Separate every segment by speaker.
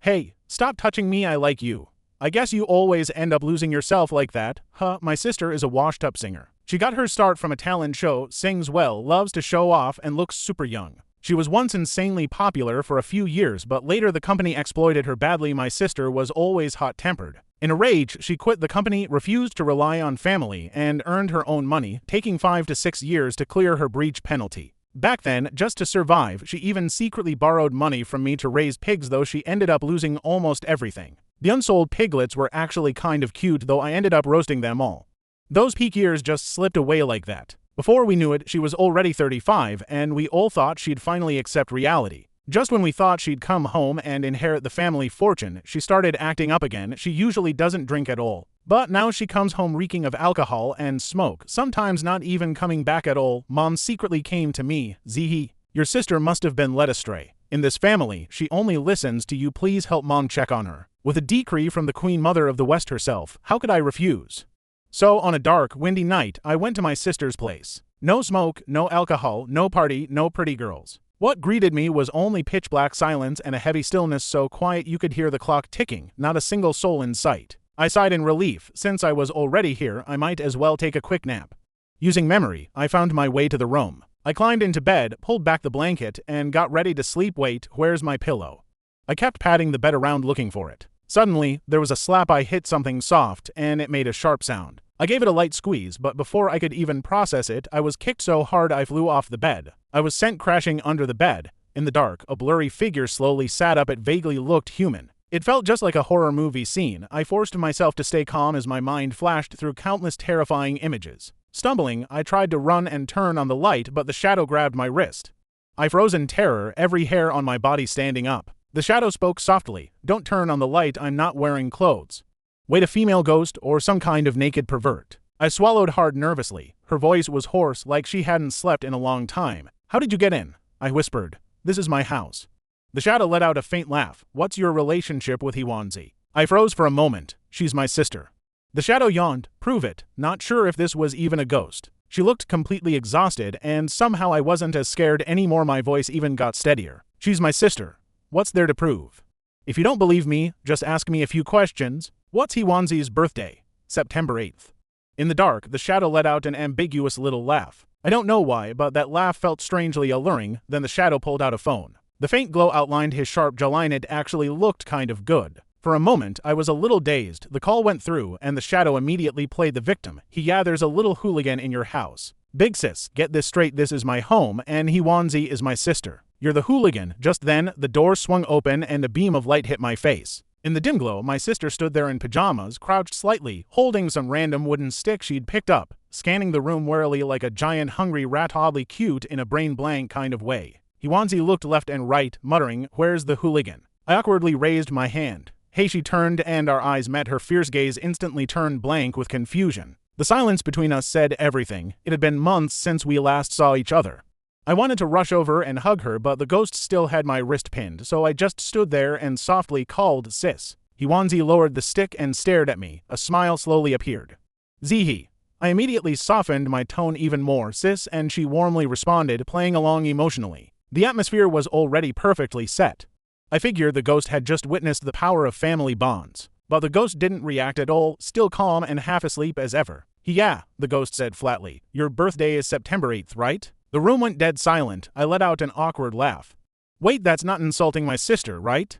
Speaker 1: Hey, stop touching me, I like you. I guess you always end up losing yourself like that. Huh, my sister is a washed-up singer. She got her start from a talent show, sings well, loves to show off, and looks super young. She was once insanely popular for a few years, but later the company exploited her badly. My sister was always hot-tempered. In a rage, she quit the company, refused to rely on family, and earned her own money, taking 5 to 6 years to clear her breach penalty. Back then, just to survive, she even secretly borrowed money from me to raise pigs, though she ended up losing almost everything. The unsold piglets were actually kind of cute, though I ended up roasting them all. Those peak years just slipped away like that. Before we knew it, she was already 35, and we all thought she'd finally accept reality. Just when we thought she'd come home and inherit the family fortune, she started acting up again. She usually doesn't drink at all. But now she comes home reeking of alcohol and smoke, sometimes not even coming back at all. Mom secretly came to me. Zihi, your sister must have been led astray. In this family, she only listens to you. Please help Mom check on her. With a decree from the Queen Mother of the West herself, how could I refuse? So, on a dark, windy night, I went to my sister's place. No smoke, no alcohol, no party, no pretty girls. What greeted me was only pitch-black silence and a heavy stillness so quiet you could hear the clock ticking, not a single soul in sight. I sighed in relief. Since I was already here, I might as well take a quick nap. Using memory, I found my way to the room. I climbed into bed, pulled back the blanket, and got ready to sleep. Wait, where's my pillow? I kept patting the bed around looking for it. Suddenly, there was a slap. I hit something soft, and it made a sharp sound. I gave it a light squeeze, but before I could even process it, I was kicked so hard I flew off the bed. I was sent crashing under the bed. In the dark, a blurry figure slowly sat up. It vaguely looked human. It felt just like a horror movie scene. I forced myself to stay calm as my mind flashed through countless terrifying images. Stumbling, I tried to run and turn on the light, but the shadow grabbed my wrist. I froze in terror, every hair on my body standing up. The shadow spoke softly. Don't turn on the light, I'm not wearing clothes. Wait, a female ghost or some kind of naked pervert? I swallowed hard nervously. Her voice was hoarse, like she hadn't slept in a long time. How did you get in? I whispered. This is my house. The shadow let out a faint laugh. What's your relationship with Hiwanzi? I froze for a moment. She's my sister. The shadow yawned. Prove it. Not sure if this was even a ghost. She looked completely exhausted, and somehow I wasn't as scared anymore. My voice even got steadier. She's my sister. What's there to prove? If you don't believe me, just ask me a few questions. What's Hiwanzi's birthday? September 8th. In the dark, the shadow let out an ambiguous little laugh. I don't know why, but that laugh felt strangely alluring. Then the shadow pulled out a phone. The faint glow outlined his sharp jawline. It actually looked kind of good. For a moment, I was a little dazed. The call went through, and the shadow immediately played the victim. Yeah, there's a little hooligan in your house. Big sis, get this straight, this is my home, and Hiwanzi is my sister. You're the hooligan. Just then, the door swung open and a beam of light hit my face. In the dim glow, my sister stood there in pajamas, crouched slightly, holding some random wooden stick she'd picked up, scanning the room warily like a giant hungry rat, oddly cute in a brain-blank kind of way. Hiwanzi looked left and right, muttering, "Where's the hooligan?" I awkwardly raised my hand. Hey, she turned, and our eyes met. Her fierce gaze instantly turned blank with confusion. The silence between us said everything. It had been months since we last saw each other. I wanted to rush over and hug her, but the ghost still had my wrist pinned, so I just stood there and softly called, "Sis." Hiwanzi lowered the stick and stared at me. A smile slowly appeared. "Zihi." I immediately softened my tone even more. "Sis," and she warmly responded, playing along emotionally. The atmosphere was already perfectly set. I figured the ghost had just witnessed the power of family bonds. But the ghost didn't react at all, still calm and half asleep as ever. "Yeah," the ghost said flatly. "Your birthday is September 8th, right?" The room went dead silent. I let out an awkward laugh. "Wait, that's not insulting my sister, right?"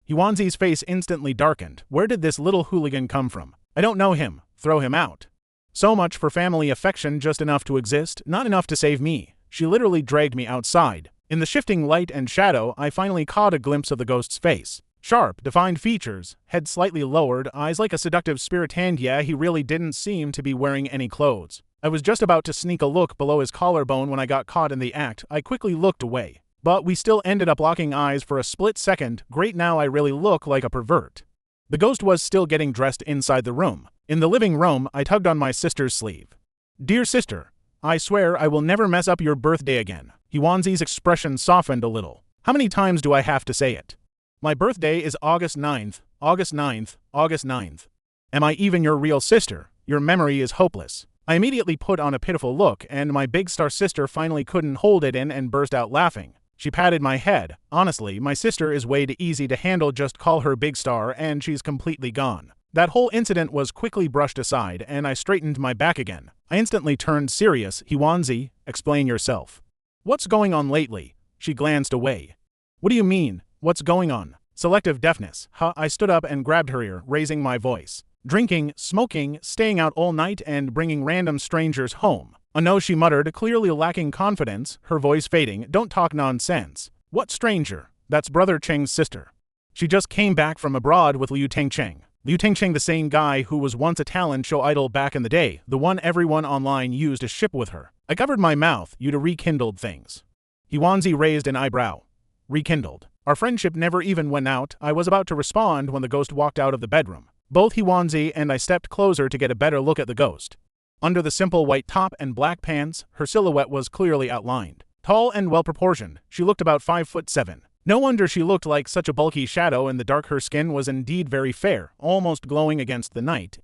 Speaker 1: Hiwanzi's face instantly darkened. Where did this little hooligan come from? I don't know him. Throw him out. So much for family affection, just enough to exist, not enough to save me. She literally dragged me outside. In the shifting light and shadow, I finally caught a glimpse of the ghost's face. Sharp, defined features, head slightly lowered, eyes like a seductive spirit, and yeah, he really didn't seem to be wearing any clothes. I was just about to sneak a look below his collarbone when I got caught in the act. I quickly looked away. But we still ended up locking eyes for a split second. Great, now I really look like a pervert. The ghost was still getting dressed inside the room. In the living room, I tugged on my sister's sleeve. "Dear sister, I swear I will never mess up your birthday again." Hiwanzi's expression softened a little. "How many times do I have to say it? My birthday is August 9th, August 9th, August 9th. Am I even your real sister? Your memory is hopeless." I immediately put on a pitiful look, and my big star sister finally couldn't hold it in and burst out laughing. She patted my head. Honestly, my sister is way too easy to handle, just call her Big Star and she's completely gone. That whole incident was quickly brushed aside and I straightened my back again. I instantly turned serious. Hwanzi, explain yourself. What's going on lately? She glanced away. What do you mean, what's going on? Selective deafness. I stood up and grabbed her ear, raising my voice. Drinking, smoking, staying out all night and bringing random strangers home. Oh no, she muttered, clearly lacking confidence, her voice fading. Don't talk nonsense. What stranger? That's Brother Cheng's sister. She just came back from abroad with Liu Tengcheng. Liu Tengcheng, the same guy who was once a talent show idol back in the day, the one everyone online used to ship with her. I covered my mouth, you to rekindled things. Hwanzi raised an eyebrow. Rekindled. Our friendship never even went out. I was about to respond when the ghost walked out of the bedroom. Both Hwanzi and I stepped closer to get a better look at the ghost. Under the simple white top and black pants, her silhouette was clearly outlined. Tall and well-proportioned, she looked about 5'7". No wonder she looked like such a bulky shadow in the dark. Her skin was indeed very fair, almost glowing against the night.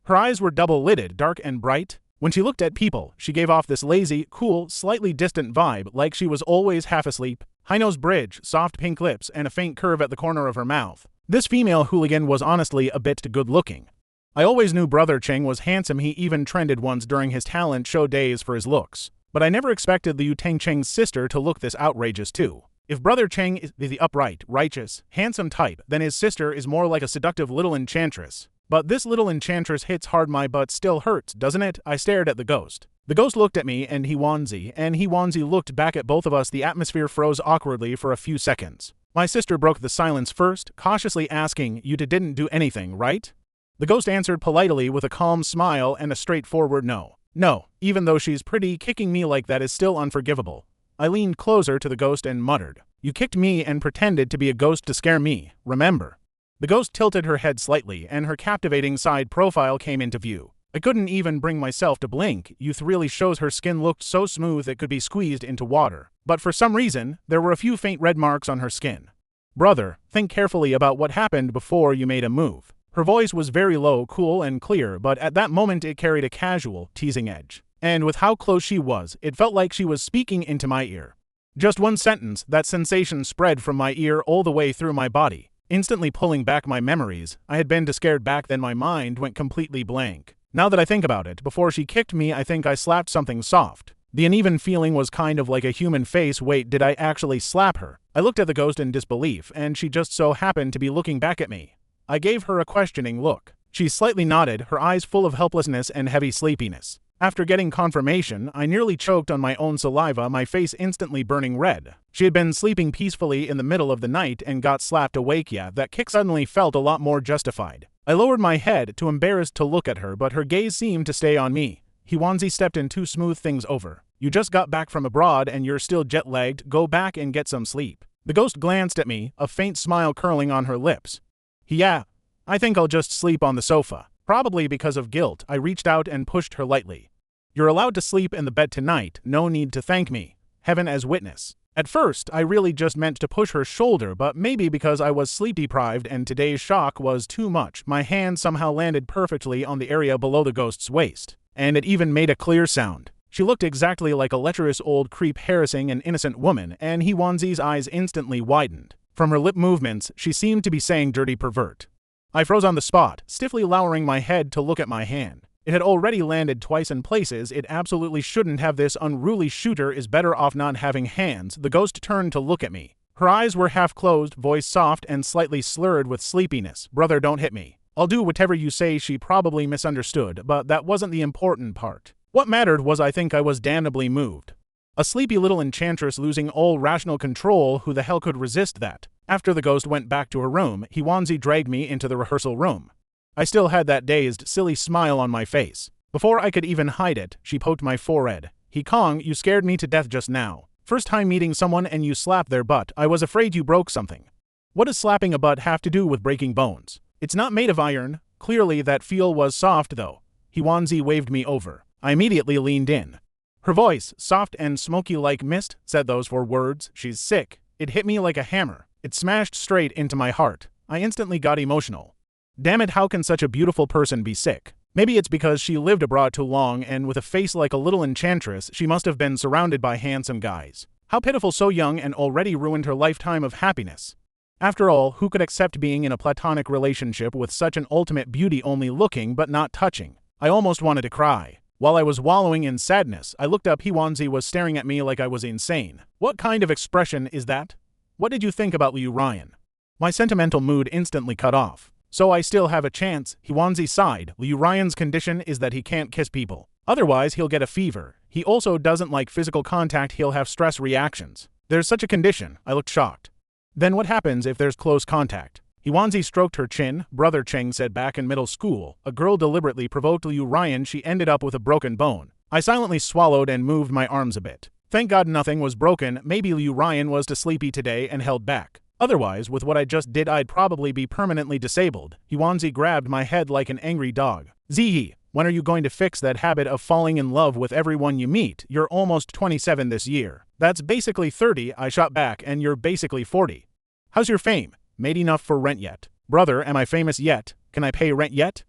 Speaker 1: Her eyes were double-lidded, dark and bright. When she looked at people, she gave off this lazy, cool, slightly distant vibe, like she was always half asleep. High-nose bridge, soft pink lips, and a faint curve at the corner of her mouth. This female hooligan was honestly a bit good-looking. I always knew Brother Cheng was handsome. He even trended once during his talent show days for his looks. But I never expected Liu Tengcheng's sister to look this outrageous too. If Brother Cheng is the upright, righteous, handsome type, then his sister is more like a seductive little enchantress. But this little enchantress hits hard. My butt still hurts, doesn't it? I stared at the ghost. The ghost looked at me and Hwanzi looked back at both of us. The atmosphere froze awkwardly for a few seconds. My sister broke the silence first, cautiously asking, "You didn't do anything, right?" The ghost answered politely with a calm smile and a straightforward no. No, even though she's pretty, kicking me like that is still unforgivable. I leaned closer to the ghost and muttered, "You kicked me and pretended to be a ghost to scare me, remember?" The ghost tilted her head slightly and her captivating side profile came into view. I couldn't even bring myself to blink. Youth really shows. Her skin looked so smooth it could be squeezed into water. But for some reason, there were a few faint red marks on her skin. Brother, think carefully about what happened before you made a move. Her voice was very low, cool and clear, but at that moment it carried a casual, teasing edge. And with how close she was, it felt like she was speaking into my ear. Just one sentence, that sensation spread from my ear all the way through my body, instantly pulling back my memories. I had been too scared back then. My mind went completely blank. Now that I think about it, before she kicked me, I think I slapped something soft. The uneven feeling was kind of like a human face. Wait, did I actually slap her? I looked at the ghost in disbelief, and she just so happened to be looking back at me. I gave her a questioning look. She slightly nodded, her eyes full of helplessness and heavy sleepiness. After getting confirmation, I nearly choked on my own saliva, my face instantly burning red. She had been sleeping peacefully in the middle of the night and got slapped awake. Yeah, that kick suddenly felt a lot more justified. I lowered my head, too embarrassed to look at her, but her gaze seemed to stay on me. Hwanzi stepped in to smooth things over. You just got back from abroad and you're still jet-lagged. Go back and get some sleep. The ghost glanced at me, a faint smile curling on her lips. Yeah, I think I'll just sleep on the sofa. Probably because of guilt, I reached out and pushed her lightly. You're allowed to sleep in the bed tonight, no need to thank me. Heaven as witness. At first, I really just meant to push her shoulder, but maybe because I was sleep-deprived and today's shock was too much, my hand somehow landed perfectly on the area below the ghost's waist. And it even made a clear sound. She looked exactly like a lecherous old creep harassing an innocent woman, and Hwanzi's eyes instantly widened. From her lip movements, she seemed to be saying dirty pervert. I froze on the spot, stiffly lowering my head to look at my hand. It had already landed twice in places it absolutely shouldn't have. This unruly shooter is better off not having hands. The ghost turned to look at me. Her eyes were half closed, voice soft and slightly slurred with sleepiness. Brother, don't hit me. I'll do whatever you say. She probably misunderstood, but that wasn't the important part. What mattered was I think I was damnably moved. A sleepy little enchantress losing all rational control, who the hell could resist that? After the ghost went back to her room, Hwanzi dragged me into the rehearsal room. I still had that dazed, silly smile on my face. Before I could even hide it, she poked my forehead. Kong, you scared me to death just now. First time meeting someone and you slapped their butt. I was afraid you broke something. What does slapping a butt have to do with breaking bones? It's not made of iron. Clearly that feel was soft though. Hwanzi waved me over. I immediately leaned in. Her voice, soft and smoky like mist, said those 4 words. She's sick. It hit me like a hammer. It smashed straight into my heart. I instantly got emotional. Damn it, how can such a beautiful person be sick? Maybe it's because she lived abroad too long and with a face like a little enchantress, she must have been surrounded by handsome guys. How pitiful, so young and already ruined her lifetime of happiness. After all, who could accept being in a platonic relationship with such an ultimate beauty, only looking but not touching? I almost wanted to cry. While I was wallowing in sadness, I looked up. Hwanzi was staring at me like I was insane. What kind of expression is that? What did you think about Liu Ryan? My sentimental mood instantly cut off. So I still have a chance, Hwanzi sighed. Liu Ryan's condition is that he can't kiss people. Otherwise, he'll get a fever. He also doesn't like physical contact. He'll have stress reactions. There's such a condition. I looked shocked. Then what happens if there's close contact? Hwanzi stroked her chin. Brother Cheng said back in middle school, a girl deliberately provoked Liu Ryan. She ended up with a broken bone. I silently swallowed and moved my arms a bit. Thank God nothing was broken. Maybe Liu Ryan was too sleepy today and held back. Otherwise, with what I just did, I'd probably be permanently disabled. Hwanzi grabbed my head like an angry dog. Ziyi, when are you going to fix that habit of falling in love with everyone you meet? You're almost 27 this year. That's basically 30, I shot back, and you're basically 40. How's your fame? Made enough for rent yet? Brother, am I famous yet? Can I pay rent yet?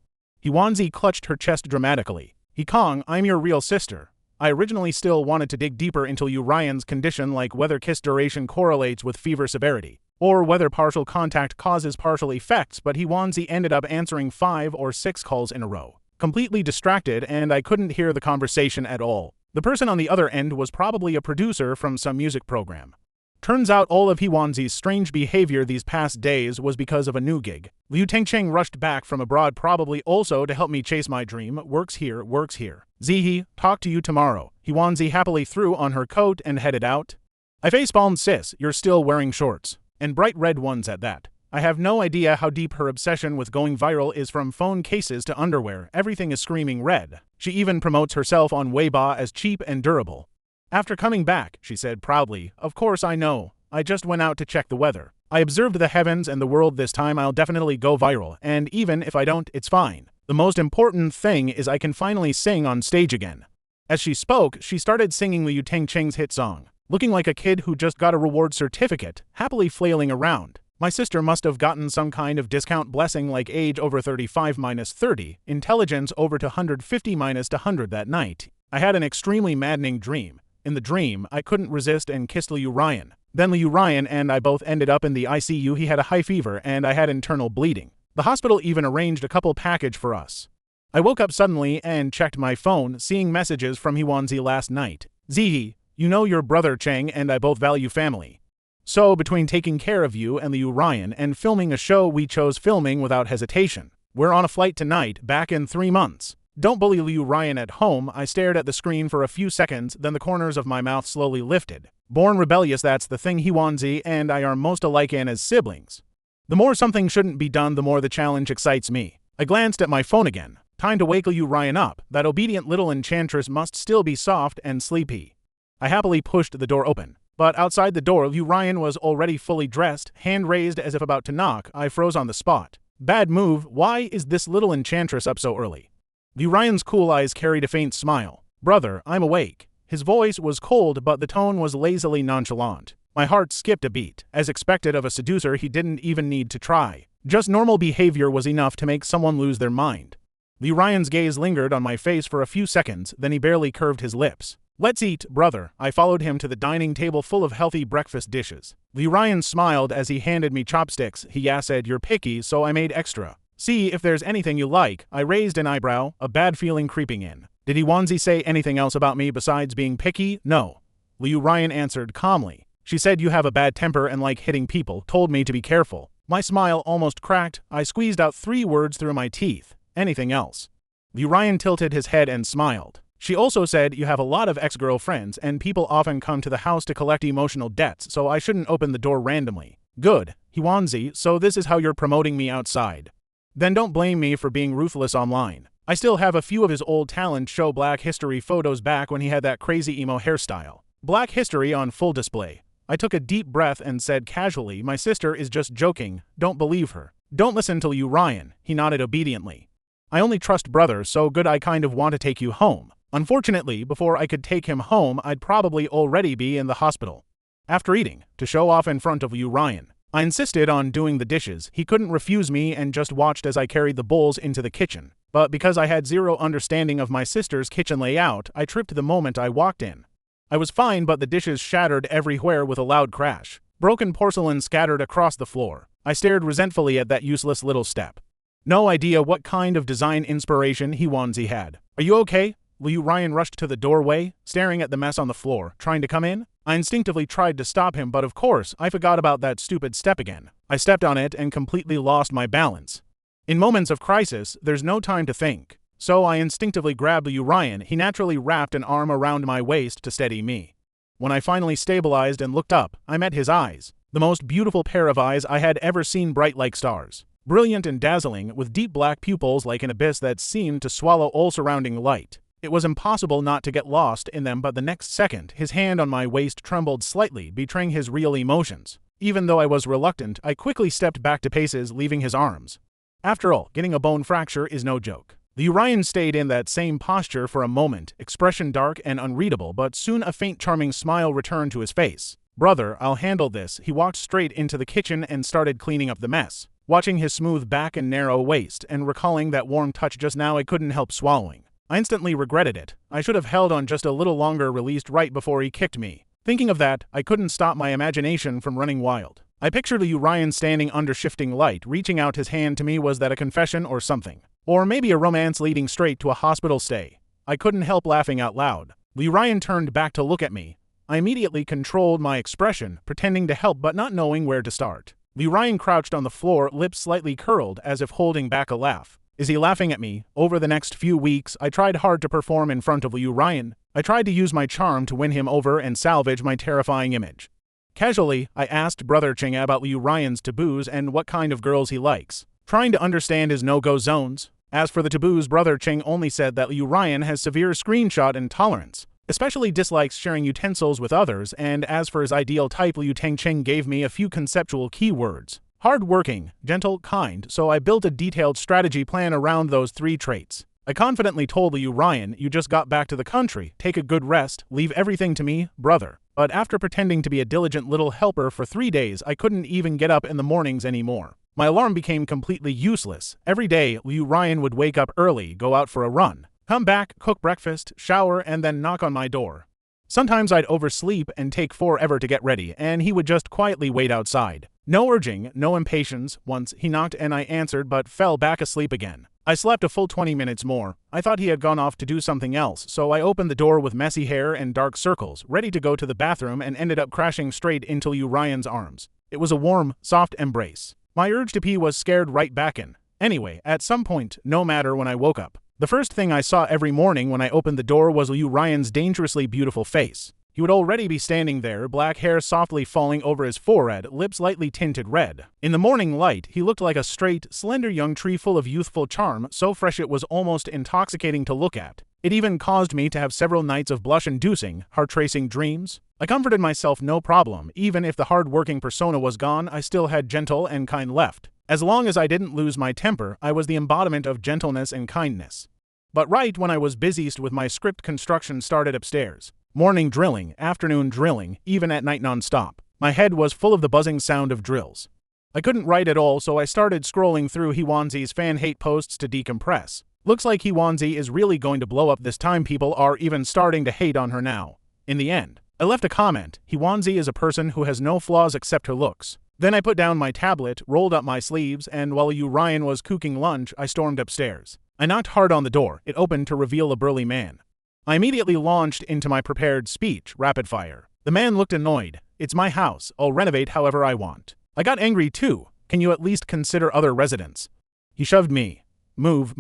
Speaker 1: Hwanzi clutched her chest dramatically. Kong, I'm your real sister. I originally still wanted to dig deeper into Liu Ryan's condition, like whether kiss duration correlates with fever severity, or whether partial contact causes partial effects, but Hwanzi ended up answering 5 or 6 calls in a row. Completely distracted, and I couldn't hear the conversation at all. The person on the other end was probably a producer from some music program. Turns out all of Hwanzi's strange behavior these past days was because of a new gig. Liu Tengcheng rushed back from abroad, probably also to help me chase my dream. Works here, works here. Ziyi, talk to you tomorrow. Hwanzi happily threw on her coat and headed out. I facepalmed. Sis, you're still wearing shorts. And bright red ones at that. I have no idea how deep her obsession with going viral is, from phone cases to underwear. Everything is screaming red. She even promotes herself on Weibo as cheap and durable. After coming back, she said proudly, of course I know. I just went out to check the weather. I observed the heavens and the world. This time I'll definitely go viral, and even if I don't, it's fine. The most important thing is I can finally sing on stage again. As she spoke, she started singing Liu Tengcheng's hit song, looking like a kid who just got a reward certificate, happily flailing around. My sister must have gotten some kind of discount blessing, like age over 35 minus 30, intelligence over to 150 minus to 100 that night. I had an extremely maddening dream. In the dream, I couldn't resist and kissed Liu Ryan. Then Liu Ryan and I both ended up in the ICU. He had a high fever and I had internal bleeding. The hospital even arranged a couple package for us. I woke up suddenly and checked my phone, seeing messages from Hwanzi last night. Ziyi, you know your brother Cheng and I both value family. So between taking care of you and Liu Ryan and filming a show, we chose filming without hesitation. We're on a flight tonight, back in 3 months. Don't bully Liu Ryan at home. I stared at the screen for a few seconds, then the corners of my mouth slowly lifted. Born rebellious, that's the thing. Hwanzi and I are most alike and as siblings. The more something shouldn't be done, the more the challenge excites me. I glanced at my phone again. Time to wake Liu Ryan up. That obedient little enchantress must still be soft and sleepy. I happily pushed the door open. But outside the door, Liu Ryan was already fully dressed, hand raised as if about to knock. I froze on the spot. Bad move. Why is this little enchantress up so early? Liu Ryan's cool eyes carried a faint smile. Brother, I'm awake. His voice was cold, but the tone was lazily nonchalant. My heart skipped a beat. As expected of a seducer, he didn't even need to try. Just normal behavior was enough to make someone lose their mind. Liu Ryan's gaze lingered on my face for a few seconds, then he barely curved his lips. Let's eat, brother. I followed him to the dining table full of healthy breakfast dishes. Liu Ryan smiled as he handed me chopsticks. He said, you're picky, so I made extra. See if there's anything you like. I raised an eyebrow, a bad feeling creeping in. Did Hwanzi say anything else about me besides being picky? No. Liu Ryan answered calmly. She said you have a bad temper and like hitting people, told me to be careful. My smile almost cracked. I squeezed out 3 words through my teeth. Anything else? Liu Ryan tilted his head and smiled. She also said you have a lot of ex-girlfriends and people often come to the house to collect emotional debts, so I shouldn't open the door randomly. Good. Hwanzi, so this is how you're promoting me outside. Then don't blame me for being ruthless online. I still have a few of his old talent show Black History photos back when he had that crazy emo hairstyle. Black History on full display. I took a deep breath and said casually, my sister is just joking, don't believe her. Don't listen to Liu Ryan. He nodded obediently. I only trust brother, so good I kind of want to take you home. Unfortunately, before I could take him home, I'd probably already be in the hospital. After eating, to show off in front of Liu Ryan, I insisted on doing the dishes. He couldn't refuse me and just watched as I carried the bowls into the kitchen. But because I had zero understanding of my sister's kitchen layout, I tripped the moment I walked in. I was fine, but the dishes shattered everywhere with a loud crash. Broken porcelain scattered across the floor. I stared resentfully at that useless little step. No idea what kind of design inspiration Hwanzi had. "Are you okay?" Liu Ryan rushed to the doorway, staring at the mess on the floor, trying to come in. I instinctively tried to stop him, but of course, I forgot about that stupid step again. I stepped on it and completely lost my balance. In moments of crisis, there's no time to think. So I instinctively grabbed Liu Ryan. He naturally wrapped an arm around my waist to steady me. When I finally stabilized and looked up, I met his eyes. The most beautiful pair of eyes I had ever seen, bright like stars. Brilliant and dazzling, with deep black pupils like an abyss that seemed to swallow all surrounding light. It was impossible not to get lost in them, but the next second, his hand on my waist trembled slightly, betraying his real emotions. Even though I was reluctant, I quickly stepped back to paces, leaving his arms. After all, getting a bone fracture is no joke. Liu Ryan stayed in that same posture for a moment, expression dark and unreadable, but soon a faint charming smile returned to his face. "Brother, I'll handle this." He walked straight into the kitchen and started cleaning up the mess. Watching his smooth back and narrow waist, and recalling that warm touch just now, I couldn't help swallowing. I instantly regretted it. I should have held on just a little longer, released right before he kicked me. Thinking of that, I couldn't stop my imagination from running wild. I pictured Liu Ryan standing under shifting light, reaching out his hand to me. Was that a confession or something? Or maybe a romance leading straight to a hospital stay? I couldn't help laughing out loud. Liu Ryan turned back to look at me. I immediately controlled my expression, pretending to help but not knowing where to start. Liu Ryan crouched on the floor, lips slightly curled as if holding back a laugh. Is he laughing at me? Over the next few weeks, I tried hard to perform in front of Liu Ryan. I tried to use my charm to win him over and salvage my terrifying image. Casually, I asked Brother Ching about Liu Ryan's taboos and what kind of girls he likes, trying to understand his no-go zones. As for the taboos, Brother Ching only said that Liu Ryan has severe screenshot intolerance, especially dislikes sharing utensils with others, and as for his ideal type, Liu Ching gave me a few conceptual keywords. Hard-working, gentle, kind, so I built a detailed strategy plan around those 3 traits. I confidently told Liu Ryan, "You just got back to the country, take a good rest, leave everything to me, brother." But after pretending to be a diligent little helper for 3 days, I couldn't even get up in the mornings anymore. My alarm became completely useless. Every day, Liu Ryan would wake up early, go out for a run, come back, cook breakfast, shower, and then knock on my door. Sometimes I'd oversleep and take forever to get ready, and he would just quietly wait outside. No urging, no impatience. Once he knocked and I answered but fell back asleep again. I slept a full 20 minutes more. I thought he had gone off to do something else, so I opened the door with messy hair and dark circles, ready to go to the bathroom, and ended up crashing straight into Liu Ryan's arms. It was a warm, soft embrace. My urge to pee was scared right back in. Anyway, at some point, no matter when I woke up, the first thing I saw every morning when I opened the door was Liu Ryan's dangerously beautiful face. He would already be standing there, black hair softly falling over his forehead, lips lightly tinted red. In the morning light, he looked like a straight, slender young tree full of youthful charm, so fresh it was almost intoxicating to look at. It even caused me to have several nights of blush-inducing, heart-tracing dreams. I comforted myself no problem. Even if the hard-working persona was gone, I still had gentle and kind left. As long as I didn't lose my temper, I was the embodiment of gentleness and kindness. But right when I was busiest with my script, construction started upstairs. Morning drilling, afternoon drilling, even at night non-stop. My head was full of the buzzing sound of drills. I couldn't write at all, so I started scrolling through Hwanzi's fan hate posts to decompress. Looks like Hwanzi is really going to blow up this time. People are even starting to hate on her now. In the end, I left a comment. Hwanzi is a person who has no flaws except her looks. Then I put down my tablet, rolled up my sleeves, and while Liu Ryan was cooking lunch, I stormed upstairs. I knocked hard on the door. It opened to reveal a burly man. I immediately launched into my prepared speech, rapid fire. The man looked annoyed. "It's my house. I'll renovate however I want." I got angry too. "Can you at least consider other residents?" He shoved me. Move.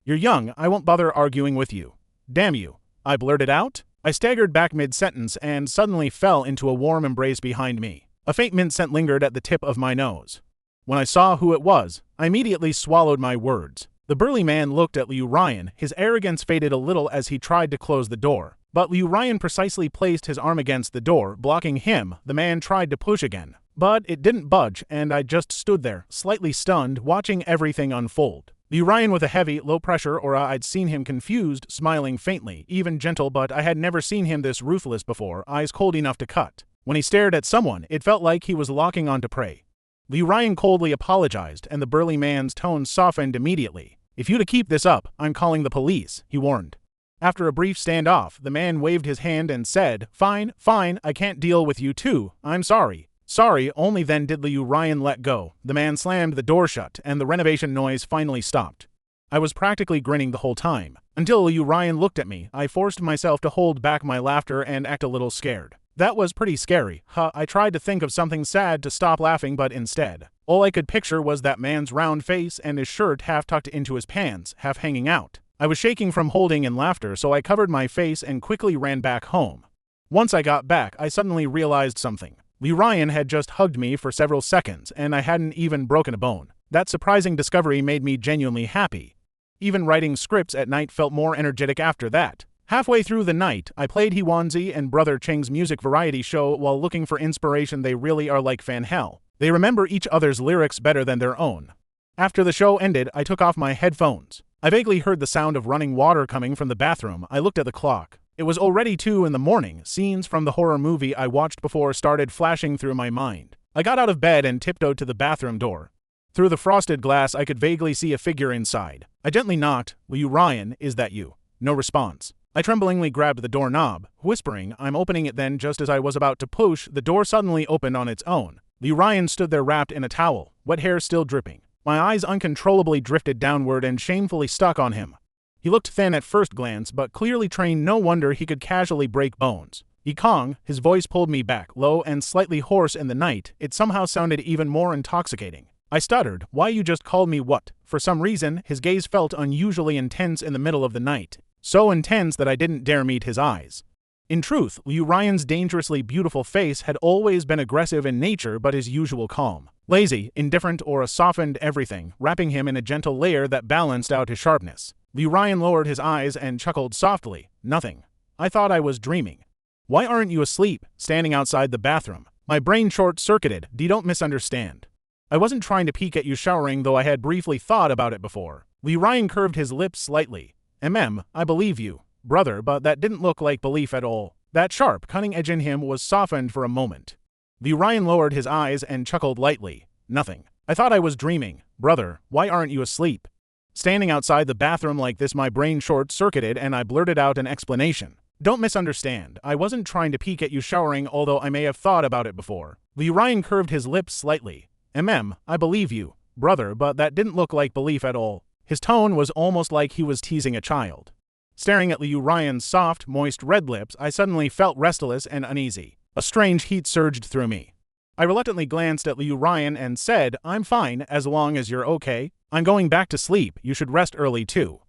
Speaker 1: You're young. I won't bother arguing with you." "Damn you," I blurted out. I staggered back mid-sentence and suddenly fell into a warm embrace behind me. A faint mint scent lingered at the tip of my nose. When I saw who it was, I immediately swallowed my words. The burly man looked at Liu Ryan. His arrogance faded a little as he tried to close the door. But Liu Ryan precisely placed his arm against the door, blocking him. The man tried to push again, but it didn't budge, and I just stood there, slightly stunned, watching everything unfold. Liu Ryan with a heavy, low-pressure aura. I'd seen him confused, smiling faintly, even gentle, but I had never seen him this ruthless before, eyes cold enough to cut. When he stared at someone, it felt like he was locking onto prey. Liu Ryan coldly apologized, and the burly man's tone softened immediately. "If you to keep this up, I'm calling the police," he warned. After a brief standoff, the man waved his hand and said, "Fine, fine, I can't deal with you too. I'm sorry." Sorry, only then did Liu Ryan let go. The man slammed the door shut, and the renovation noise finally stopped. I was practically grinning the whole time. Until Liu Ryan looked at me, I forced myself to hold back my laughter and act a little scared. That was pretty scary. I tried to think of something sad to stop laughing, but instead, all I could picture was that man's round face and his shirt half tucked into his pants, half hanging out. I was shaking from holding in laughter, so I covered my face and quickly ran back home. Once I got back, I suddenly realized something. Liu Ryan had just hugged me for several seconds, and I hadn't even broken a bone. That surprising discovery made me genuinely happy. Even writing scripts at night felt more energetic after that. Halfway through the night, I played Hwanzi and Brother Cheng's music variety show while looking for inspiration. They really are like fan hell. They remember each other's lyrics better than their own. After the show ended, I took off my headphones. I vaguely heard the sound of running water coming from the bathroom. I looked at the clock. It was already 2 in the morning. Scenes from the horror movie I watched before started flashing through my mind. I got out of bed and tiptoed to the bathroom door. Through the frosted glass, I could vaguely see a figure inside. I gently knocked. "Liu Ryan, is that you?" No response. I tremblingly grabbed the doorknob, whispering, "I'm opening it." Then, just as I was about to push, the door suddenly opened on its own. Liu Ryan stood there wrapped in a towel, wet hair still dripping. My eyes uncontrollably drifted downward and shamefully stuck on him. He looked thin at first glance, but clearly trained. No wonder he could casually break bones. "Yikong," his voice pulled me back, low and slightly hoarse in the night. It somehow sounded even more intoxicating. I stuttered, "Why, you just called me what?" For some reason, his gaze felt unusually intense in the middle of the night. So intense that I didn't dare meet his eyes. In truth, Liu Ryan's dangerously beautiful face had always been aggressive in nature, but his usual calm, lazy, indifferent aura softened everything, wrapping him in a gentle layer that balanced out his sharpness. Liu Ryan lowered his eyes and chuckled softly. "Nothing. I thought I was dreaming." "Why aren't you asleep?" Standing outside the bathroom. My brain short-circuited. Don't misunderstand. I wasn't trying to peek at you showering, though I had briefly thought about it before. Liu Ryan curved his lips slightly. I believe you, brother, but that didn't look like belief at all." That sharp, cunning edge in him was softened for a moment. Liu Ryan lowered his eyes and chuckled lightly. "Nothing. I thought I was dreaming. Brother, why aren't you asleep?" Standing outside the bathroom like this, my brain short-circuited and I blurted out an explanation. "Don't misunderstand. I wasn't trying to peek at you showering, although I may have thought about it before." Liu Ryan curved his lips slightly. I believe you, brother, but that didn't look like belief at all." His tone was almost like he was teasing a child. Staring at Liu Ryan's soft, moist red lips, I suddenly felt restless and uneasy. A strange heat surged through me. I reluctantly glanced at Liu Ryan and said, "I'm fine, as long as you're okay. I'm going back to sleep. You should rest early too.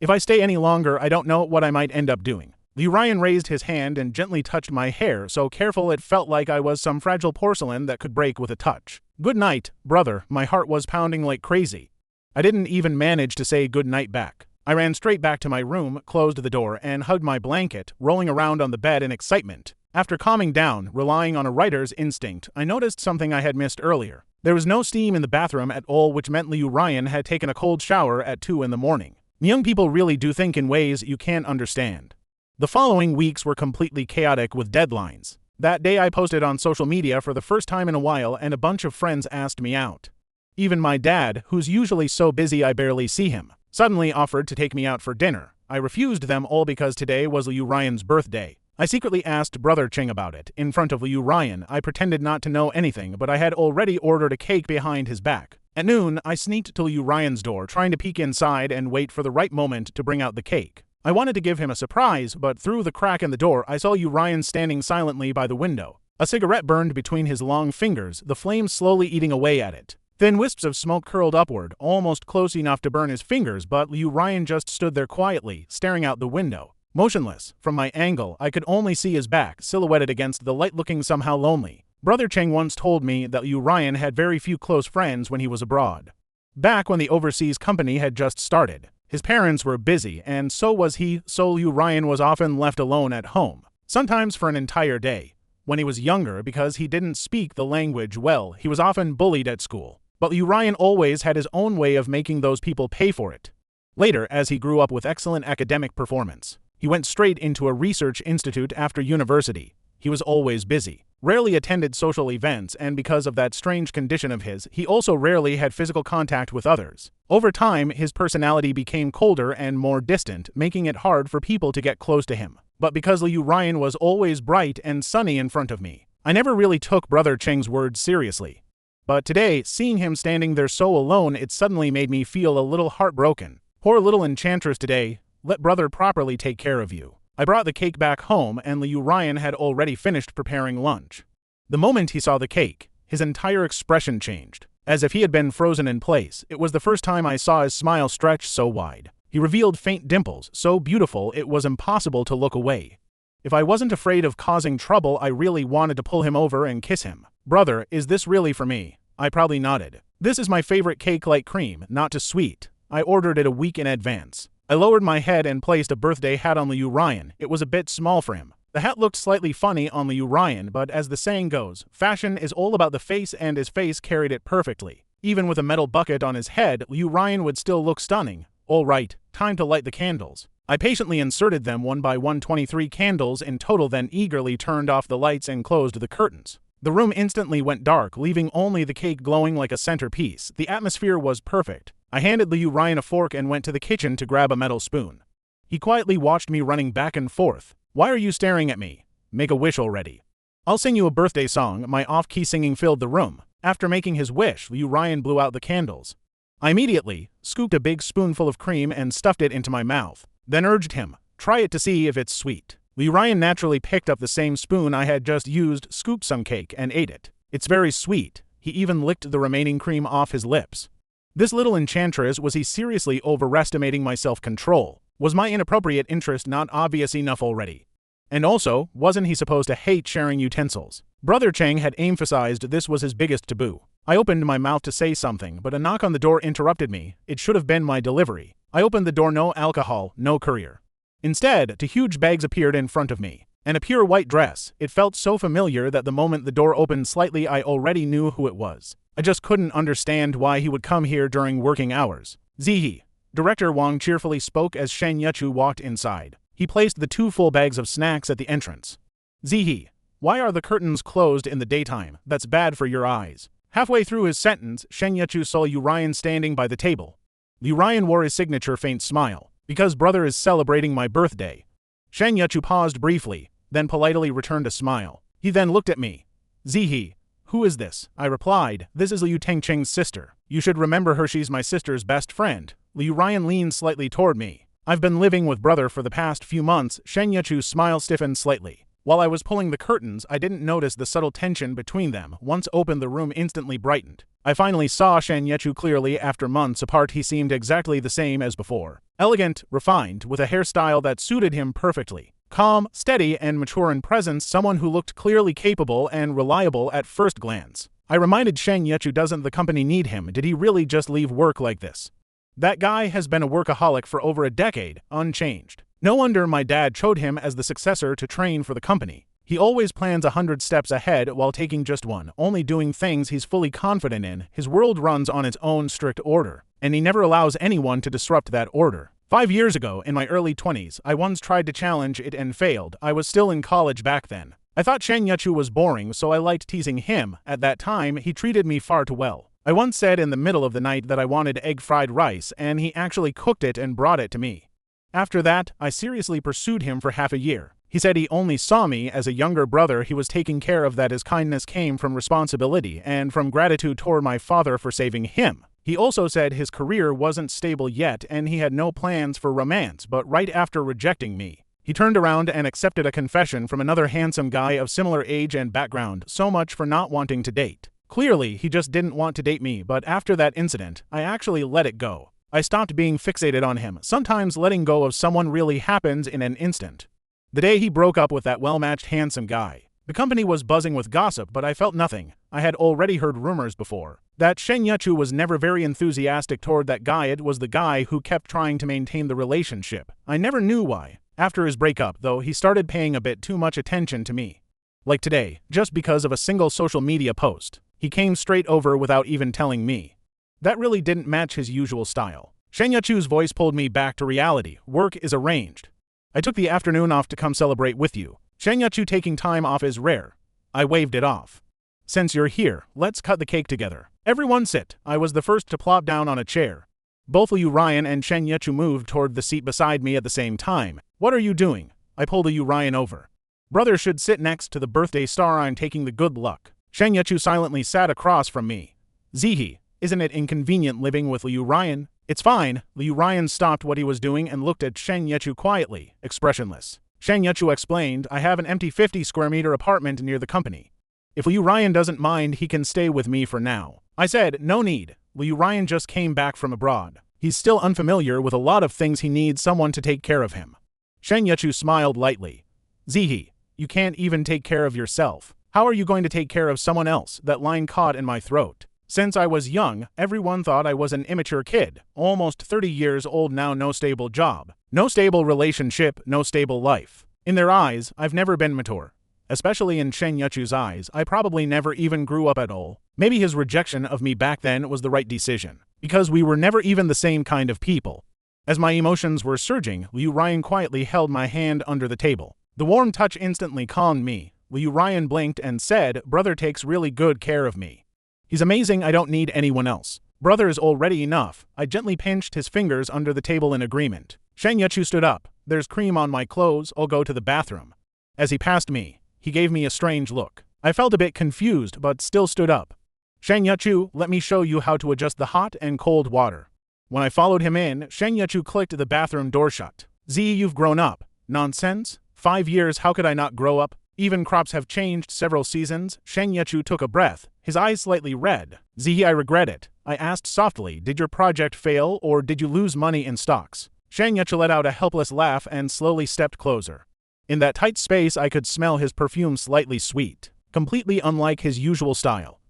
Speaker 1: If I stay any longer, I don't know what I might end up doing." Liu Ryan raised his hand and gently touched my hair, so careful it felt like I was some fragile porcelain that could break with a touch. "Good night, brother." My heart was pounding like crazy. I didn't even manage to say good night back. I ran straight back to my room, closed the door, and hugged my blanket, rolling around on the bed in excitement. After calming down, relying on a writer's instinct, I noticed something I had missed earlier. There was no steam in the bathroom at all, which meant Liu Ryan had taken a cold shower at 2 in the morning. Young people really do think in ways you can't understand. The following weeks were completely chaotic with deadlines. That day I posted on social media for the first time in a while, and a bunch of friends asked me out. Even my dad, who's usually so busy I barely see him, suddenly offered to take me out for dinner. I refused them all because today was Liu Ryan's birthday. I secretly asked Brother Cheng about it. In front of Liu Ryan, I pretended not to know anything, but I had already ordered a cake behind his back. At noon, I sneaked to Liu Ryan's door, trying to peek inside and wait for the right moment to bring out the cake. I wanted to give him a surprise, but through the crack in the door, I saw Liu Ryan standing silently by the window. A cigarette burned between his long fingers, the flames slowly eating away at it. Thin wisps of smoke curled upward, almost close enough to burn his fingers, but Liu Ryan just stood there quietly, staring out the window. Motionless. From my angle, I could only see his back, silhouetted against the light, looking somehow lonely. Brother Cheng once told me that Liu Ryan had very few close friends when he was abroad. Back when the overseas company had just started. His parents were busy, and so was he, so Liu Ryan was often left alone at home, sometimes for an entire day. When he was younger, because he didn't speak the language well, he was often bullied at school. But Liu Ryan always had his own way of making those people pay for it. Later, as he grew up with excellent academic performance, he went straight into a research institute after university. He was always busy. rarely attended social events, and because of that strange condition of his, he also rarely had physical contact with others. Over time, his personality became colder and more distant, making it hard for people to get close to him. But because Liu Ryan was always bright and sunny in front of me, I never really took Brother Cheng's words seriously. But today, seeing him standing there so alone, it suddenly made me feel a little heartbroken. Poor little enchantress today, let brother properly take care of you. I brought the cake back home, and Liu Ryan had already finished preparing lunch. The moment he saw the cake, his entire expression changed. As if he had been frozen in place, it was the first time I saw his smile stretch so wide. He revealed faint dimples, so beautiful it was impossible to look away. If I wasn't afraid of causing trouble, I really wanted to pull him over and kiss him. Brother, is this really for me? I proudly nodded. This is my favorite cake, like cream, not too sweet. I ordered it a week in advance. I lowered my head and placed a birthday hat on Liu Ryan. It was a bit small for him. The hat looked slightly funny on Liu Ryan, but as the saying goes, fashion is all about the face, and his face carried it perfectly. Even with a metal bucket on his head, Liu Ryan would still look stunning. All right, time to light the candles. I patiently inserted them one by one, 23 candles in total, then eagerly turned off the lights and closed the curtains. The room instantly went dark, leaving only the cake glowing like a centerpiece. The atmosphere was perfect. I handed Liu Ryan a fork and went to the kitchen to grab a metal spoon. He quietly watched me running back and forth. Why are you staring at me? Make a wish already. I'll sing you a birthday song. My off-key singing filled the room. After making his wish, Liu Ryan blew out the candles. I immediately scooped a big spoonful of cream and stuffed it into my mouth. Then urged him, try it to see if it's sweet. Liu Ryan naturally picked up the same spoon I had just used, scooped some cake, and ate it. It's very sweet. He even licked the remaining cream off his lips. This little enchantress, was he seriously overestimating my self-control? Was my inappropriate interest not obvious enough already? And also, wasn't he supposed to hate sharing utensils? Brother Cheng had emphasized this was his biggest taboo. I opened my mouth to say something, but a knock on the door interrupted me. It should have been my delivery. I opened the door. No alcohol, no courier. Instead, 2 huge bags appeared in front of me, and a pure white dress. It felt so familiar that the moment the door opened slightly, I already knew who it was. I just couldn't understand why he would come here during working hours. Zihi. Director Wang cheerfully spoke as Shen Yechu walked inside. He placed the 2 full bags of snacks at the entrance. Zihi. Why are the curtains closed in the daytime? That's bad for your eyes. Halfway through his sentence, Shen Yechu saw Liu Ryan standing by the table. Liu Ryan wore his signature faint smile. Because brother is celebrating my birthday. Shen Yechu paused briefly, then politely returned a smile. He then looked at me. Zihi. Who is this? I replied, this is Liu Tengqing's sister. You should remember her, she's my sister's best friend. Liu Ryan leaned slightly toward me. I've been living with brother for the past few months. Shen Yechu's smile stiffened slightly. While I was pulling the curtains, I didn't notice the subtle tension between them. Once opened, the room instantly brightened. I finally saw Shen Yechu clearly. After months apart, he seemed exactly the same as before. Elegant, refined, with a hairstyle that suited him perfectly. Calm, steady, and mature in presence, someone who looked clearly capable and reliable at first glance. I reminded Shen Yechu, doesn't the company need him? Did he really just leave work like this? That guy has been a workaholic for over a decade, unchanged. No wonder my dad chose him as the successor to train for the company. He always plans 100 steps ahead while taking just one, only doing things he's fully confident in. His world runs on its own strict order, and he never allows anyone to disrupt that order. 5 years ago, in my early 20s, I once tried to challenge it and failed. I was still in college back then. I thought Shen Yechu was boring, so I liked teasing him. At that time, he treated me far too well. I once said in the middle of the night that I wanted egg fried rice, and he actually cooked it and brought it to me. After that, I seriously pursued him for half a year. He said he only saw me as a younger brother he was taking care of, that his kindness came from responsibility and from gratitude toward my father for saving him. He also said his career wasn't stable yet and he had no plans for romance, but right after rejecting me, he turned around and accepted a confession from another handsome guy of similar age and background. So much for not wanting to date. Clearly, he just didn't want to date me, but after that incident, I actually let it go. I stopped being fixated on him. Sometimes letting go of someone really happens in an instant. The day he broke up with that well-matched handsome guy, the company was buzzing with gossip, but I felt nothing. I had already heard rumors before that Shen Yechu was never very enthusiastic toward that guy. It was the guy who kept trying to maintain the relationship. I never knew why. After his breakup, though, he started paying a bit too much attention to me. Like today, just because of a single social media post, he came straight over without even telling me. That really didn't match his usual style. Shen Yechu's voice pulled me back to reality. Work is arranged. I took the afternoon off to come celebrate with you. Shen Yechu taking time off is rare. I waved it off. Since you're here, let's cut the cake together. Everyone sit. I was the first to plop down on a chair. Both Liu Ryan and Shen Yechu moved toward the seat beside me at the same time. What are you doing? I pulled Liu Ryan over. Brother should sit next to the birthday star. I'm taking the good luck. Shen Yechu silently sat across from me. Zihi, isn't it inconvenient living with Liu Ryan? It's fine. Liu Ryan stopped what he was doing and looked at Shen Yechu quietly, expressionless. Shen Yechu explained, I have an empty 50 square meter apartment near the company. If Liu Ryan doesn't mind, he can stay with me for now. I said, no need. Liu Ryan just came back from abroad. He's still unfamiliar with a lot of things. He needs someone to take care of him. Shen Yechu smiled lightly. Zihi, you can't even take care of yourself. How are you going to take care of someone else? That line caught in my throat. Since I was young, everyone thought I was an immature kid, almost 30 years old now, no stable job, no stable relationship, no stable life. In their eyes, I've never been mature. Especially in Shen Yechu's eyes, I probably never even grew up at all. Maybe his rejection of me back then was the right decision, because we were never even the same kind of people. As my emotions were surging, Liu Ryan quietly held my hand under the table. The warm touch instantly calmed me. Liu Ryan blinked and said, brother takes really good care of me. He's amazing. I don't need anyone else. Brother is already enough. I gently pinched his fingers under the table in agreement. Shen Yechu stood up. There's cream on my clothes. I'll go to the bathroom. As he passed me, he gave me a strange look. I felt a bit confused, but still stood up. Shen Yechu, let me show you how to adjust the hot and cold water. When I followed him in, Shen Yechu clicked the bathroom door shut. Z, you've grown up. Nonsense. 5 years, how could I not grow up? Even crops have changed several seasons. Shen Yechu took a breath, his eyes slightly red. Z, I regret it. I asked softly, did your project fail or did you lose money in stocks? Shen Yechu let out a helpless laugh and slowly stepped closer. In that tight space, I could smell his perfume, slightly sweet, completely unlike his usual style.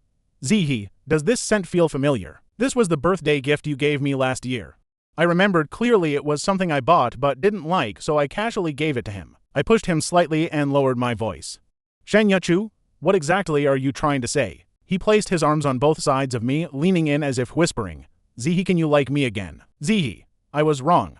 Speaker 1: Zihi, does this scent feel familiar? This was the birthday gift you gave me last year. I remembered clearly it was something I bought but didn't like, so I casually gave it to him. I pushed him slightly and lowered my voice. Shen Yechu, what exactly are you trying to say? He placed his arms on both sides of me, leaning in as if whispering, Zihi, can you like me again? Zihi, I was wrong.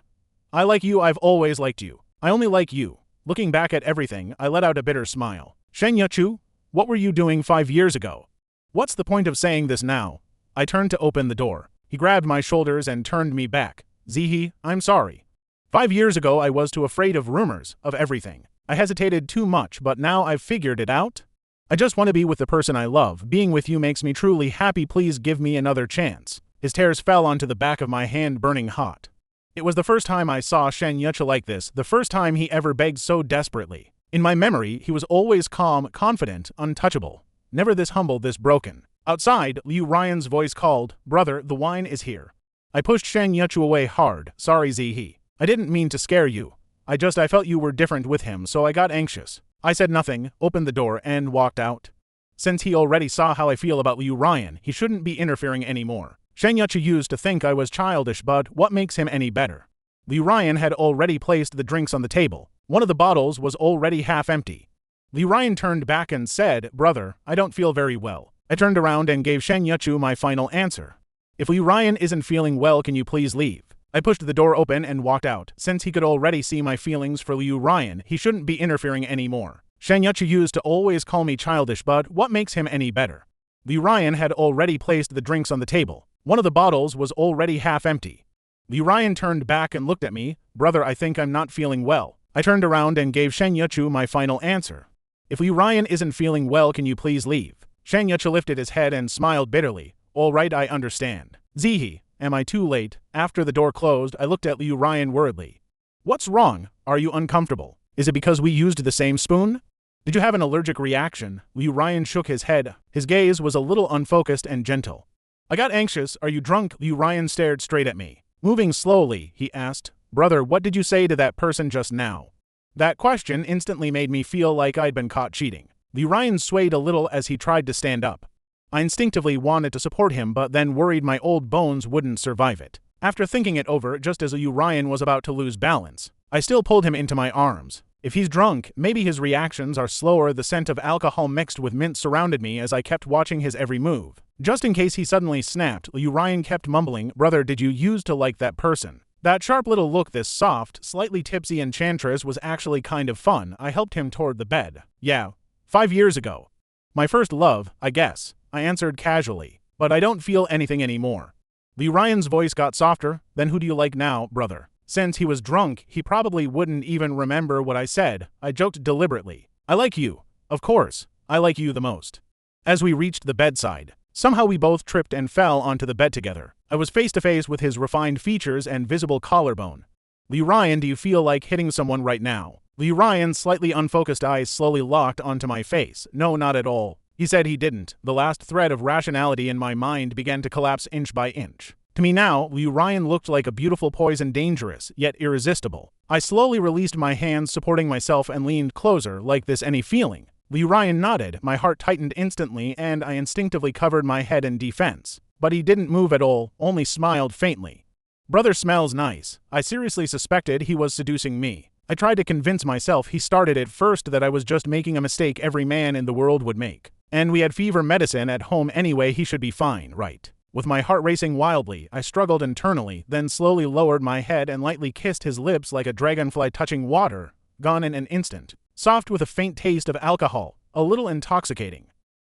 Speaker 1: I like you. I've always liked you. I only like you. Looking back at everything, I let out a bitter smile. Shen Yechu, what were you doing 5 years ago? What's the point of saying this now? I turned to open the door. He grabbed my shoulders and turned me back. Zihi, I'm sorry. 5 years ago I was too afraid of rumors, of everything. I hesitated too much, but now I've figured it out. I just want to be with the person I love. Being with you makes me truly happy. Please give me another chance. His tears fell onto the back of my hand, burning hot. It was the first time I saw Shen Yechu like this, the first time he ever begged so desperately. In my memory, he was always calm, confident, untouchable. Never this humble, this broken. Outside, Liu Ryan's voice called, brother, the wine is here. I pushed Shen Yechu away hard. Sorry, Zihi. I didn't mean to scare you. I felt you were different with him, so I got anxious. I said nothing, opened the door, and walked out. Since he already saw how I feel about Liu Ryan, he shouldn't be interfering anymore. Shen Yechu used to think I was childish, but what makes him any better? Liu Ryan had already placed the drinks on the table. One of the bottles was already half empty. Liu Ryan turned back and said, brother, I don't feel very well. I turned around and gave Shen Yechu my final answer. If Liu Ryan isn't feeling well, can you please leave? I pushed the door open and walked out. Since he could already see my feelings for Liu Ryan, he shouldn't be interfering anymore. Shen Yechu used to always call me childish, but what makes him any better? Liu Ryan had already placed the drinks on the table. One of the bottles was already half empty. Liu Ryan turned back and looked at me. Brother, I think I'm not feeling well. I turned around and gave Shen Yechu my final answer. If Liu Ryan isn't feeling well, can you please leave? Shen Yechu lifted his head and smiled bitterly. All right, I understand. Zihi, am I too late? After the door closed, I looked at Liu Ryan worriedly. What's wrong? Are you uncomfortable? Is it because we used the same spoon? Did you have an allergic reaction? Liu Ryan shook his head. His gaze was a little unfocused and gentle. I got anxious. Are you drunk? Liu Ryan stared straight at me. Moving slowly, he asked, brother, what did you say to that person just now? That question instantly made me feel like I'd been caught cheating. Liu Ryan swayed a little as he tried to stand up. I instinctively wanted to support him, but then worried my old bones wouldn't survive it. After thinking it over, just as Liu Ryan was about to lose balance, I still pulled him into my arms. If he's drunk, maybe his reactions are slower. The scent of alcohol mixed with mint surrounded me as I kept watching his every move. Just in case he suddenly snapped, Liu Ryan kept mumbling, brother, did you used to like that person? That sharp little look, this soft, slightly tipsy enchantress was actually kind of fun. I helped him toward the bed. Yeah, 5 years ago. My first love, I guess, I answered casually. But I don't feel anything anymore. Liu Ryan's voice got softer. Then who do you like now, brother? Since he was drunk, he probably wouldn't even remember what I said. I joked deliberately. I like you. Of course, I like you the most. As we reached the bedside, somehow we both tripped and fell onto the bed together. I was face to face with his refined features and visible collarbone. Liu Ryan, do you feel like hitting someone right now? Liu Ryan's slightly unfocused eyes slowly locked onto my face. No, not at all. He said he didn't. The last thread of rationality in my mind began to collapse inch by inch. To me now, Liu Ryan looked like a beautiful poison, dangerous, yet irresistible. I slowly released my hands, supporting myself, and leaned closer. Like this, any feeling? Liu Ryan nodded. My heart tightened instantly, and I instinctively covered my head in defense. But he didn't move at all, only smiled faintly. Brother smells nice. I seriously suspected he was seducing me. I tried to convince myself he started it first that I was just making a mistake every man in the world would make. And we had fever medicine at home anyway, he should be fine, right? With my heart racing wildly, I struggled internally, then slowly lowered my head and lightly kissed his lips like a dragonfly touching water, gone in an instant. Soft with a faint taste of alcohol, a little intoxicating.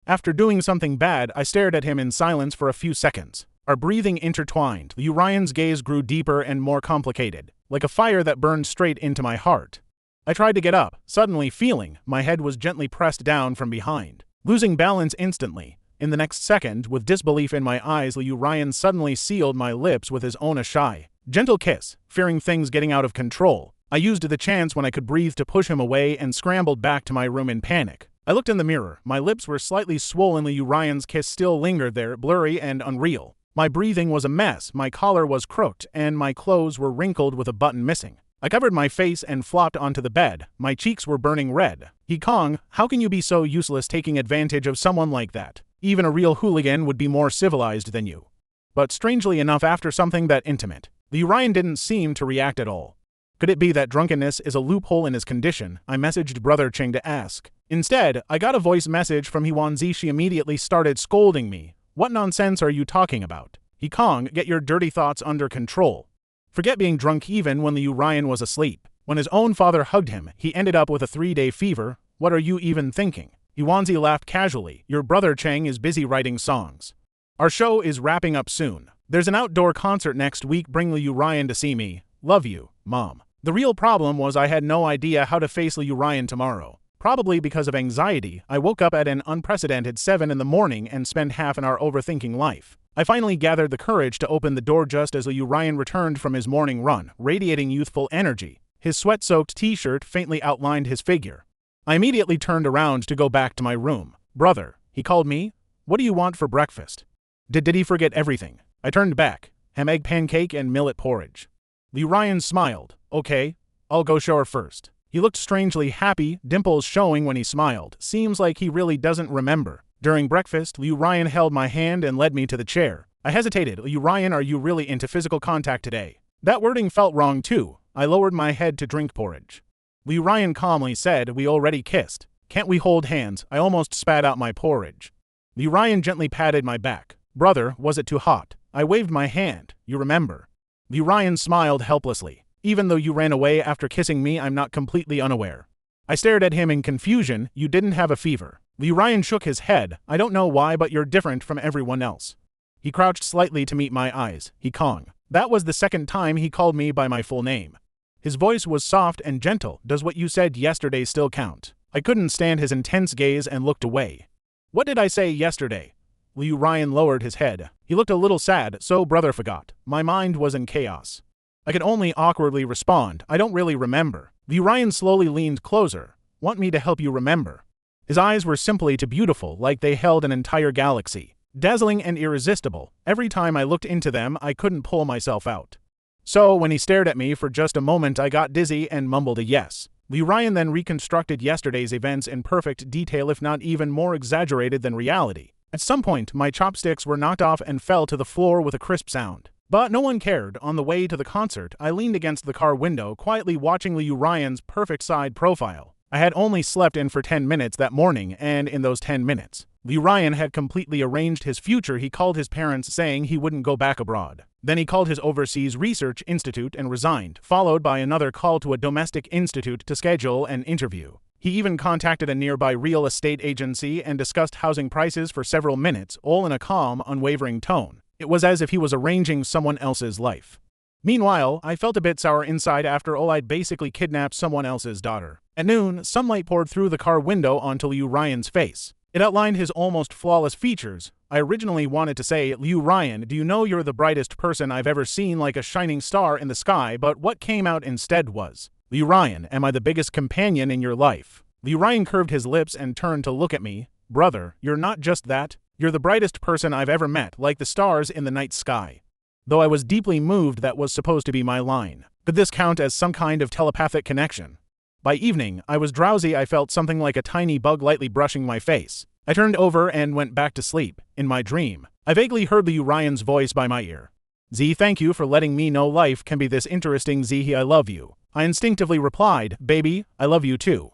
Speaker 1: After doing something bad, I stared at him in silence for a few seconds. Our breathing intertwined. Liu Ryan's gaze grew deeper and more complicated, like a fire that burned straight into my heart. I tried to get up, suddenly feeling my head was gently pressed down from behind. Losing balance instantly. In the next second, with disbelief in my eyes, Liu Ryan suddenly sealed my lips with his own shy, gentle kiss. Fearing things getting out of control, I used the chance when I could breathe to push him away and scrambled back to my room in panic. I looked in the mirror. My lips were slightly swollen. Liu Ryan's kiss still lingered there, blurry and unreal. My breathing was a mess, my collar was crooked, and my clothes were wrinkled with a button missing. I covered my face and flopped onto the bed. My cheeks were burning red. Kong, how can you be so useless, taking advantage of someone like that? Even a real hooligan would be more civilized than you. But strangely enough, after something that intimate, Liu Ryan didn't seem to react at all. Could it be that drunkenness is a loophole in his condition? I messaged Brother Ching to ask. Instead, I got a voice message from Hewanzi. She immediately started scolding me. What nonsense are you talking about? Kong, get your dirty thoughts under control. Forget being drunk. Even when Liu Ryan was asleep, when his own father hugged him, he ended up with a 3-day fever. What are you even thinking? Hewanzi laughed casually. Your brother Chang is busy writing songs. Our show is wrapping up soon. There's an outdoor concert next week. Bring Liu Ryan to see me. Love you, Mom. The real problem was I had no idea how to face Liu Ryan tomorrow. Probably because of anxiety, I woke up at an unprecedented 7 in the morning and spent half an hour overthinking life. I finally gathered the courage to open the door just as Liu Ryan returned from his morning run, radiating youthful energy. His sweat-soaked t-shirt faintly outlined his figure. I immediately turned around to go back to my room. Brother, he called me. What do you want for breakfast? Did he forget everything? I turned back. Ham, egg pancake and millet porridge. Liu Ryan smiled. Okay, I'll go shower first. He looked strangely happy, dimples showing when he smiled. Seems like he really doesn't remember. During breakfast, Liu Ryan held my hand and led me to the chair. I hesitated. Liu Ryan, are you really into physical contact today? That wording felt wrong too. I lowered my head to drink porridge. Liu Ryan calmly said, we already kissed. Can't we hold hands? I almost spat out my porridge. Liu Ryan gently patted my back. Brother, was it too hot? I waved my hand. You remember? Liu Ryan smiled helplessly. Even though you ran away after kissing me, I'm not completely unaware. I stared at him in confusion. You didn't have a fever. Liu Ryan shook his head. I don't know why, but you're different from everyone else. He crouched slightly to meet my eyes. Kong. That was the second time he called me by my full name. His voice was soft and gentle. Does what you said yesterday still count? I couldn't stand his intense gaze and looked away. What did I say yesterday? Liu Ryan lowered his head. He looked a little sad. So brother forgot. My mind was in chaos. I could only awkwardly respond. I don't really remember. Liu Ryan slowly leaned closer. Want me to help you remember? His eyes were simply too beautiful, like they held an entire galaxy. Dazzling and irresistible. Every time I looked into them, I couldn't pull myself out. So when he stared at me for just a moment, I got dizzy and mumbled a yes. Liu Ryan then reconstructed yesterday's events in perfect detail, if not even more exaggerated than reality. At some point, my chopsticks were knocked off and fell to the floor with a crisp sound. But no one cared. On the way to the concert, I leaned against the car window, quietly watching Liu Ryan's perfect side profile. I had only slept in for 10 minutes that morning, and in those 10 minutes, Liu Ryan had completely arranged his future. He called his parents saying he wouldn't go back abroad. Then he called his overseas research institute and resigned, followed by another call to a domestic institute to schedule an interview. He even contacted a nearby real estate agency and discussed housing prices for several minutes, all in a calm, unwavering tone. It was as if he was arranging someone else's life. Meanwhile, I felt a bit sour inside after all I'd basically kidnapped someone else's daughter. At noon, sunlight poured through the car window onto Liu Ryan's face. It outlined his almost flawless features. I originally wanted to say, Liu Ryan, do you know you're the brightest person I've ever seen, like a shining star in the sky, but what came out instead was, Liu Ryan, am I the biggest companion in your life? Liu Ryan curved his lips and turned to look at me. Brother, you're not just that. You're the brightest person I've ever met, like the stars in the night sky. Though I was deeply moved, that was supposed to be my line. Could this count as some kind of telepathic connection? By evening, I was drowsy. I felt something like a tiny bug lightly brushing my face. I turned over and went back to sleep. In my dream, I vaguely heard Liu Ryan's voice by my ear. Z, thank you for letting me know life can be this interesting. Z, I love you. I instinctively replied, baby, I love you too.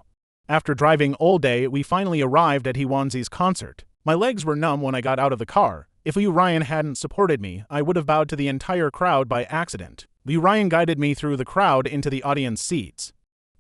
Speaker 1: After driving all day, we finally arrived at Hwanzi's concert. My legs were numb when I got out of the car. If Liu Ryan hadn't supported me, I would have bowed to the entire crowd by accident. Liu Ryan guided me through the crowd into the audience seats.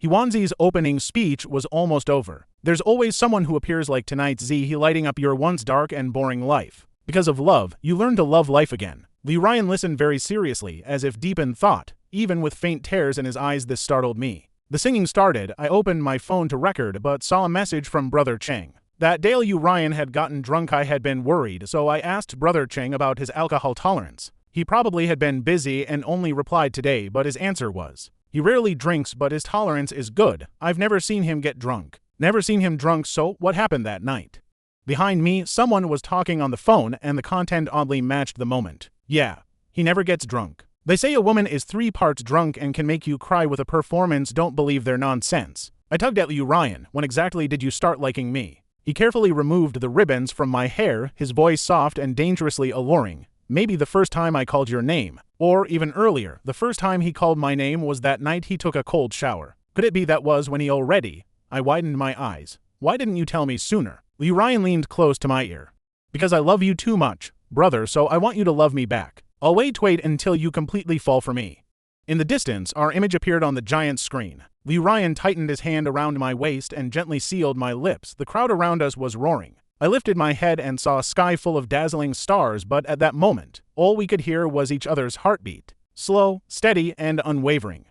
Speaker 1: Hwanzi's opening speech was almost over. There's always someone who appears like tonight's Z, lighting up your once dark and boring life. Because of love, you learn to love life again. Liu Ryan listened very seriously, as if deep in thought. Even with faint tears in his eyes, this startled me. The singing started. I opened my phone to record, but saw a message from Brother Cheng. That day Liu Ryan had gotten drunk. I had been worried, so I asked Brother Cheng about his alcohol tolerance. He probably had been busy and only replied today, but his answer was, he rarely drinks, but his tolerance is good. I've never seen him get drunk. Never seen him drunk. So what happened that night? Behind me, someone was talking on the phone, and the content oddly matched the moment. Yeah, he never gets drunk. They say a woman is 3 parts drunk and can make you cry with a performance. Don't believe their nonsense. I tugged at Liu Ryan. When exactly did you start liking me? He carefully removed the ribbons from my hair, his voice soft and dangerously alluring. Maybe the first time I called your name. Or, even earlier, the first time he called my name was that night he took a cold shower. Could it be that was when he already? I widened my eyes. Why didn't you tell me sooner? Liu Ryan leaned close to my ear. Because I love you too much, brother, so I want you to love me back. I'll wait until you completely fall for me. In the distance, our image appeared on the giant screen. Liu Ryan tightened his hand around my waist and gently sealed my lips. The crowd around us was roaring. I lifted my head and saw a sky full of dazzling stars, but at that moment, all we could hear was each other's heartbeat. Slow, steady, and unwavering.